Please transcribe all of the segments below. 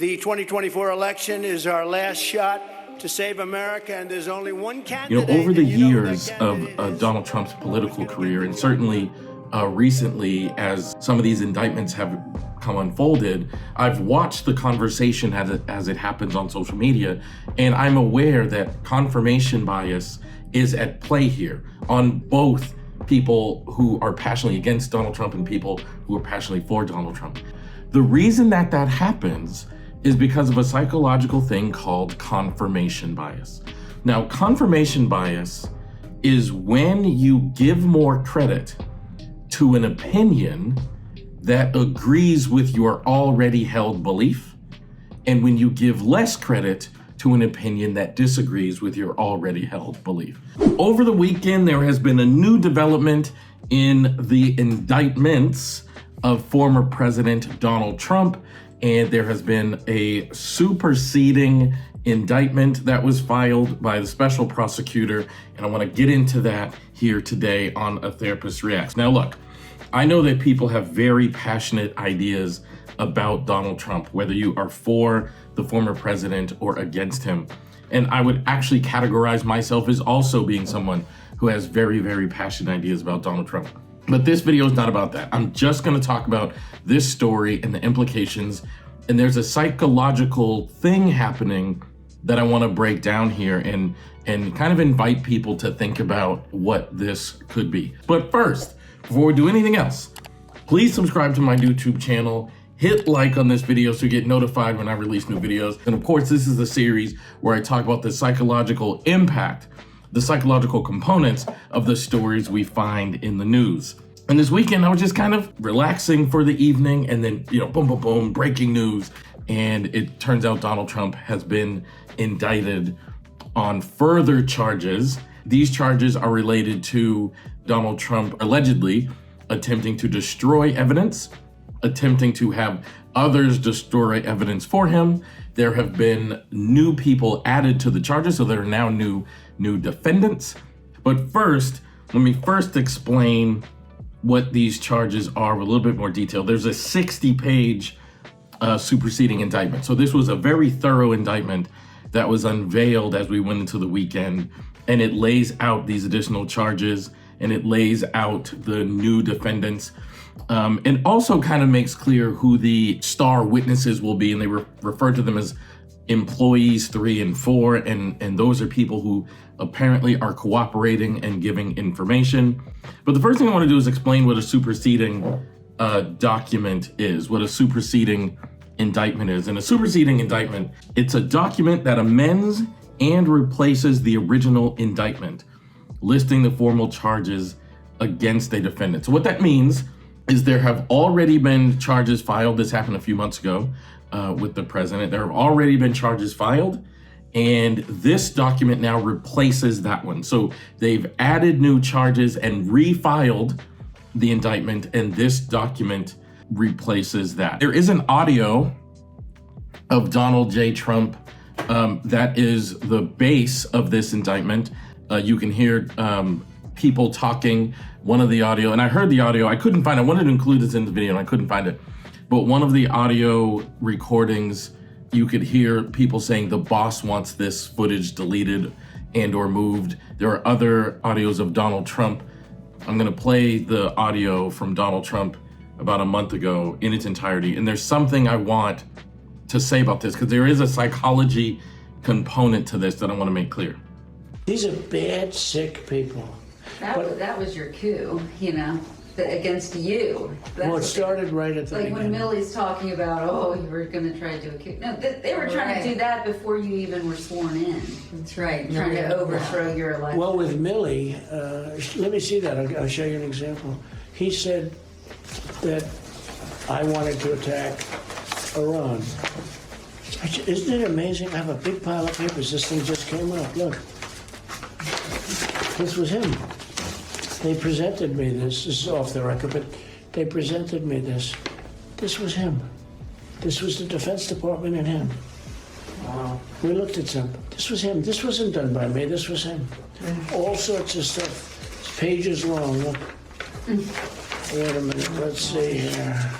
The 2024 election is our last shot to save America, and there's only one candidate. Over the years of Donald Trump's political career, and certainly recently as some of these indictments have come unfolded, I've watched the conversation as it happens on social media, and I'm aware that confirmation bias is at play here on both people who are passionately against Donald Trump and people who are passionately for Donald Trump. The reason that happens is because of a psychological thing called confirmation bias. Now, confirmation bias is when you give more credit to an opinion that agrees with your already held belief, and when you give less credit to an opinion that disagrees with your already held belief. Over the weekend, there has been a new development in the indictments of former President Donald Trump, and there has been a superseding indictment that was filed by the special prosecutor, and I want to get into that here today on A Therapist Reacts. Now look, I know that people have very passionate ideas about Donald Trump, whether you are for the former president or against him. And I would actually categorize myself as also being someone who has very, very passionate ideas about Donald Trump. But this video is not about that. I'm just going to talk about this story and the implications. And there's a psychological thing happening that I want to break down here and kind of invite people to think about what this could be. But first, before we do anything else, please subscribe to my YouTube channel. Hit like on this video so you get notified when I release new videos. And of course, this is a series where I talk about the psychological impact, the psychological components of the stories we find in the news. And this weekend, I was just kind of relaxing for the evening, and then, boom, boom, boom, breaking news. And it turns out Donald Trump has been indicted on further charges. These charges are related to Donald Trump allegedly attempting to destroy evidence, attempting to have others destroy evidence for him. There have been new people added to the charges, so there are now new defendants. But first, let me explain what these charges are with a little bit more detail. There's a 60-page superseding indictment. So this was a very thorough indictment that was unveiled as we went into the weekend, and it lays out these additional charges, and it lays out the new defendants, and also kind of makes clear who the star witnesses will be, and they refer to them as employees 3 and 4, and those are people who apparently are cooperating and giving information. But the first thing I want to do is explain what a superseding document is, what a superseding indictment is. And a superseding indictment, it's a document that amends and replaces the original indictment, listing the formal charges against a defendant. So what that means is there have already been charges filed. This happened a few months ago with the president. There have already been charges filed, and this document now replaces that one. So they've added new charges and refiled the indictment, and this document replaces that. There is an audio of Donald J. Trump that is the base of this indictment. You can hear people talking, one of the audio, and I heard the audio, I couldn't find it. I wanted to include this in the video and I couldn't find it. But one of the audio recordings, you could hear people saying the boss wants this footage deleted and or moved. There are other audios of Donald Trump. I'm gonna play the audio from Donald Trump about a month ago in its entirety. And there's something I want to say about this because there is a psychology component to this that I wanna make clear. These are bad, sick people. That was your coup, against you. Well, it started right at the like beginning. when Millie's talking about, you were going to try to do a coup. No, they were trying to do that before you even were sworn in. That's right. Trying to overthrow your election. Well, with Millie, let me see that. I'll show you an example. He said that I wanted to attack Iran. Isn't it amazing? I have a big pile of papers. This thing just came up. Look. This was him. They presented me this. This is off the record, but they presented me this. This was him. This was the Defense Department and him. Wow. We looked at some. This was him. This wasn't done by me. This was him. All sorts of stuff. It's pages long. Look. Wait a minute. Let's see here.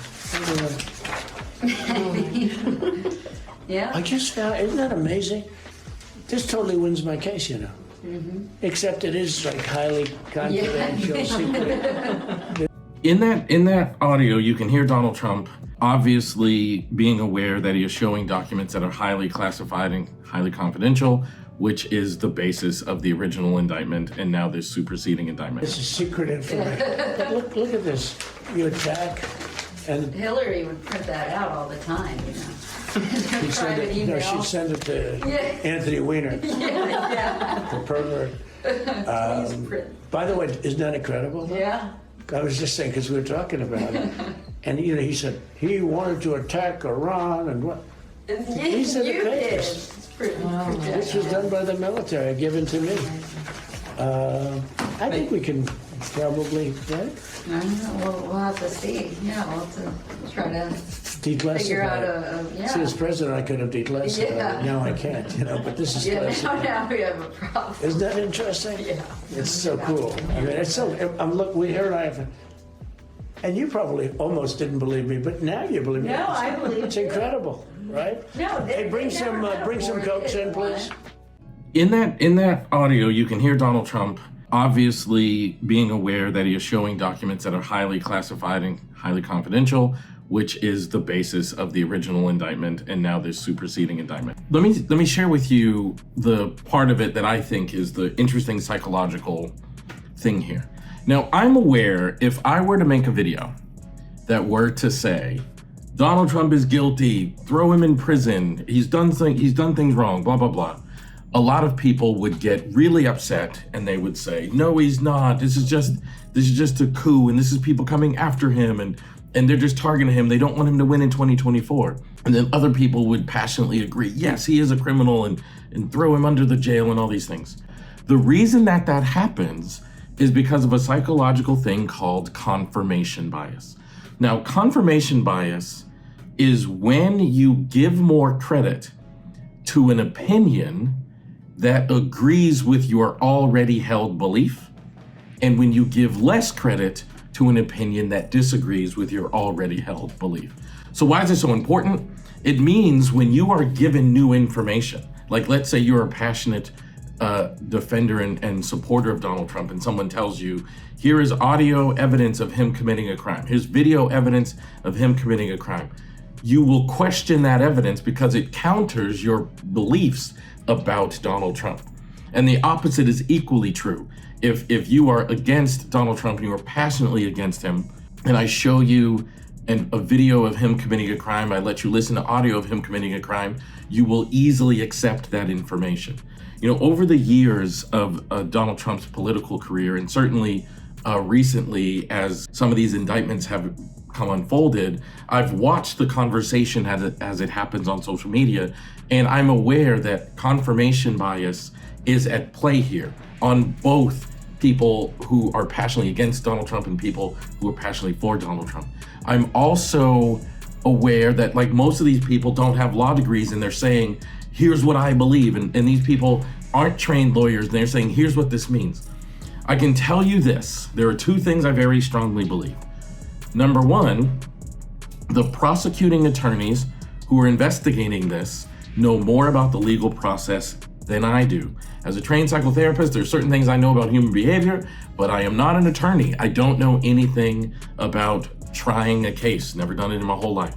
Yeah. I just found, isn't that amazing? This totally wins my case, you know. Except it is like highly confidential, secret. In that audio, you can hear Donald Trump obviously being aware that he is showing documents that are highly classified and highly confidential, which is the basis of the original indictment and now this superseding indictment. This is secret information. But look at this. You attack, and Hillary would print that out all the time, you know. she'd send Private it, email. she'd send it to Yeah. Anthony Weiner, Yeah. the pervert. Please print. By the way, isn't that incredible? Yeah. I was just saying, because we were talking about it, and you know, he said he wanted to attack Iran and what. These are the You did. papers. It's pretty This was done by the military, given to me. I think we can probably, right? I don't know. We'll have to see. Yeah, we'll have to try to Declassify. figure out it. yeah. See, as president, I could have declassified Yeah. it. Now I can't, you know, but this is Yeah, classified. now we have a problem. Isn't that interesting? Yeah. It's so cool. I mean, it's so, here and I have, and you probably almost didn't believe me, but now you believe me. No, I believe It's you. incredible, right? No, Hey, bring some Cokes in, please. In that audio, you can hear Donald Trump obviously being aware that he is showing documents that are highly classified and highly confidential, which is the basis of the original indictment and now this superseding indictment. Let me share with you the part of it that I think is the interesting psychological thing here. Now, I'm aware if I were to make a video that were to say, Donald Trump is guilty, throw him in prison, he's done things wrong, blah, blah, blah. A lot of people would get really upset and they would say, no, he's not. This is just a coup, and this is people coming after him, and they're just targeting him. They don't want him to win in 2024. And then other people would passionately agree, yes, he is a criminal, and throw him under the jail and all these things. The reason that happens is because of a psychological thing called confirmation bias. Now, confirmation bias is when you give more credit to an opinion that agrees with your already held belief, and when you give less credit to an opinion that disagrees with your already held belief. So why is this so important? It means when you are given new information, like let's say you're a passionate defender and supporter of Donald Trump, and someone tells you, here is audio evidence of him committing a crime, here's video evidence of him committing a crime. You will question that evidence because it counters your beliefs about Donald Trump. And the opposite is equally true. If you are against Donald Trump and you are passionately against him, and I show you a video of him committing a crime, I let you listen to audio of him committing a crime, you will easily accept that information. You know, over the years of Donald Trump's political career, and certainly recently as some of these indictments have come unfolded, I've watched the conversation as it happens on social media, and I'm aware that confirmation bias is at play here on both people who are passionately against Donald Trump and people who are passionately for Donald Trump. I'm also aware that, like, most of these people don't have law degrees and they're saying, here's what I believe, and these people aren't trained lawyers and they're saying, here's what this means. I can tell you this, there are two things I very strongly believe. Number one, the prosecuting attorneys who are investigating this know more about the legal process than I do. As a trained psychotherapist, there are certain things I know about human behavior, but I am not an attorney. I don't know anything about trying a case, never done it in my whole life.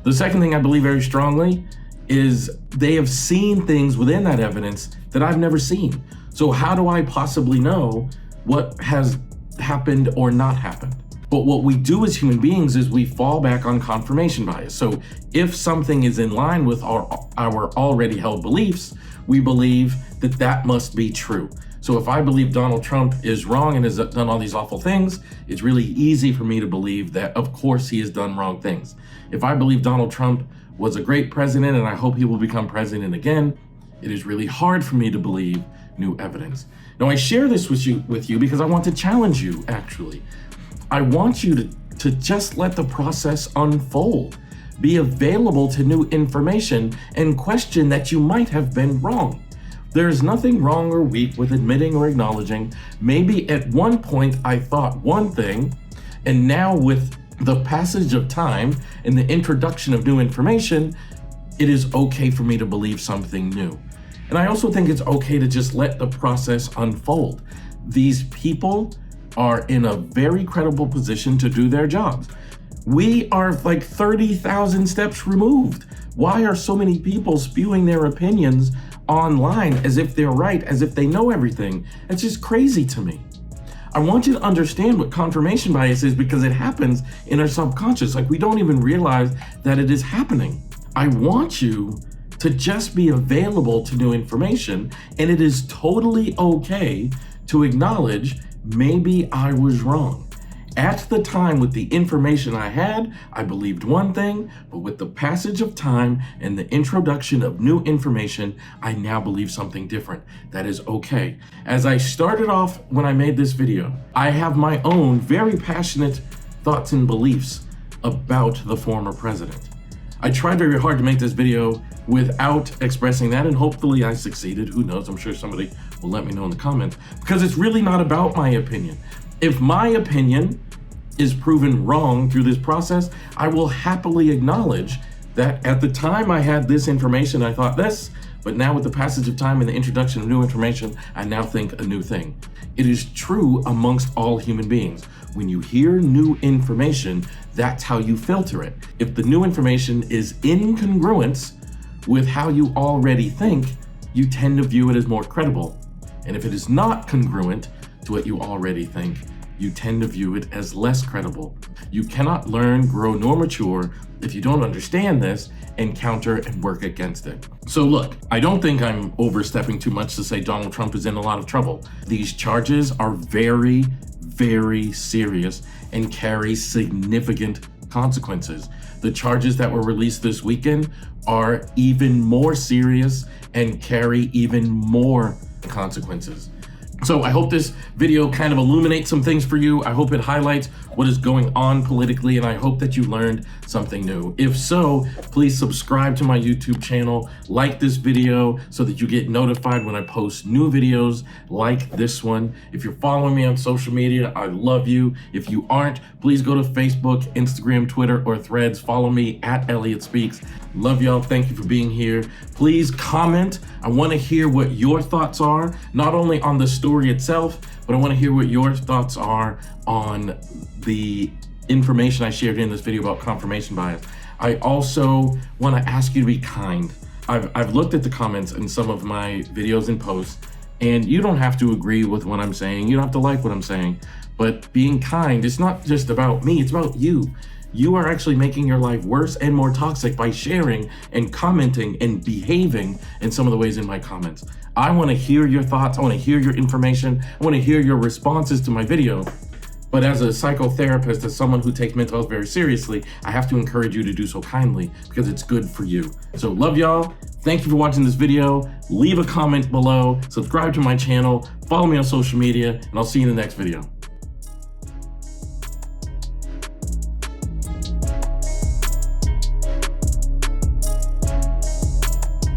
The second thing I believe very strongly is they have seen things within that evidence that I've never seen. So how do I possibly know what has happened or not happened? But what we do as human beings is we fall back on confirmation bias. So if something is in line with our already held beliefs, we believe that that must be true. So if I believe Donald Trump is wrong and has done all these awful things, it's really easy for me to believe that, of course, he has done wrong things. If I believe Donald Trump was a great president and I hope he will become president again, it is really hard for me to believe new evidence. Now, I share this with you because I want to challenge you, actually. I want you to just let the process unfold. Be available to new information and question that you might have been wrong. There is nothing wrong or weak with admitting or acknowledging, maybe at one point I thought one thing, and now with the passage of time and the introduction of new information, it is okay for me to believe something new. And I also think it's okay to just let the process unfold. These people are in a very credible position to do their jobs. We are like 30,000 steps removed. Why are so many people spewing their opinions online as if they're right, as if they know everything? It's just crazy to me. I want you to understand what confirmation bias is, because it happens in our subconscious. Like, we don't even realize that it is happening. I want you to just be available to new information, and it is totally okay to acknowledge, maybe I was wrong. At the time, with the information I had, I believed one thing, but with the passage of time and the introduction of new information, I now believe something different. That is okay. As I started off when I made this video, I have my own very passionate thoughts and beliefs about the former president. I tried very hard to make this video without expressing that, and hopefully I succeeded. Who knows? I'm sure somebody will let me know in the comments, because it's really not about my opinion. If my opinion is proven wrong through this process, I will happily acknowledge that at the time I had this information, I thought this, but now with the passage of time and the introduction of new information, I now think a new thing. It is true amongst all human beings. When you hear new information, that's how you filter it. If the new information is incongruent with how you already think, you tend to view it as more credible. And if it is not congruent to what you already think, you tend to view it as less credible. You cannot learn, grow, nor mature if you don't understand this and counter and work against it. So look, I don't think I'm overstepping too much to say Donald Trump is in a lot of trouble. These charges are very, very serious and carry significant consequences. The charges that were released this weekend are even more serious and carry even more consequences. So I hope this video kind of illuminates some things for you. I hope it highlights what is going on politically, and I hope that you learned something new. If so, please subscribe to my YouTube channel, like this video so that you get notified when I post new videos like this one. If you're following me on social media, I love you. If you aren't, please go to Facebook, Instagram, Twitter, or Threads. Follow me at Elliott Speaks. Love y'all. Thank you for being here. Please comment. I want to hear what your thoughts are, not only on the story itself, but I want to hear what your thoughts are on the information I shared in this video about confirmation bias. I also want to ask you to be kind. I've looked at the comments in some of my videos and posts, and you don't have to agree with what I'm saying. You don't have to like what I'm saying, but being kind, it's not just about me, it's about you. You are actually making your life worse and more toxic by sharing and commenting and behaving in some of the ways in my comments. I want to hear your thoughts. I want to hear your information. I want to hear your responses to my video. But as a psychotherapist, as someone who takes mental health very seriously, I have to encourage you to do so kindly because it's good for you. So love y'all. Thank you for watching this video. Leave a comment below, subscribe to my channel, follow me on social media, and I'll see you in the next video.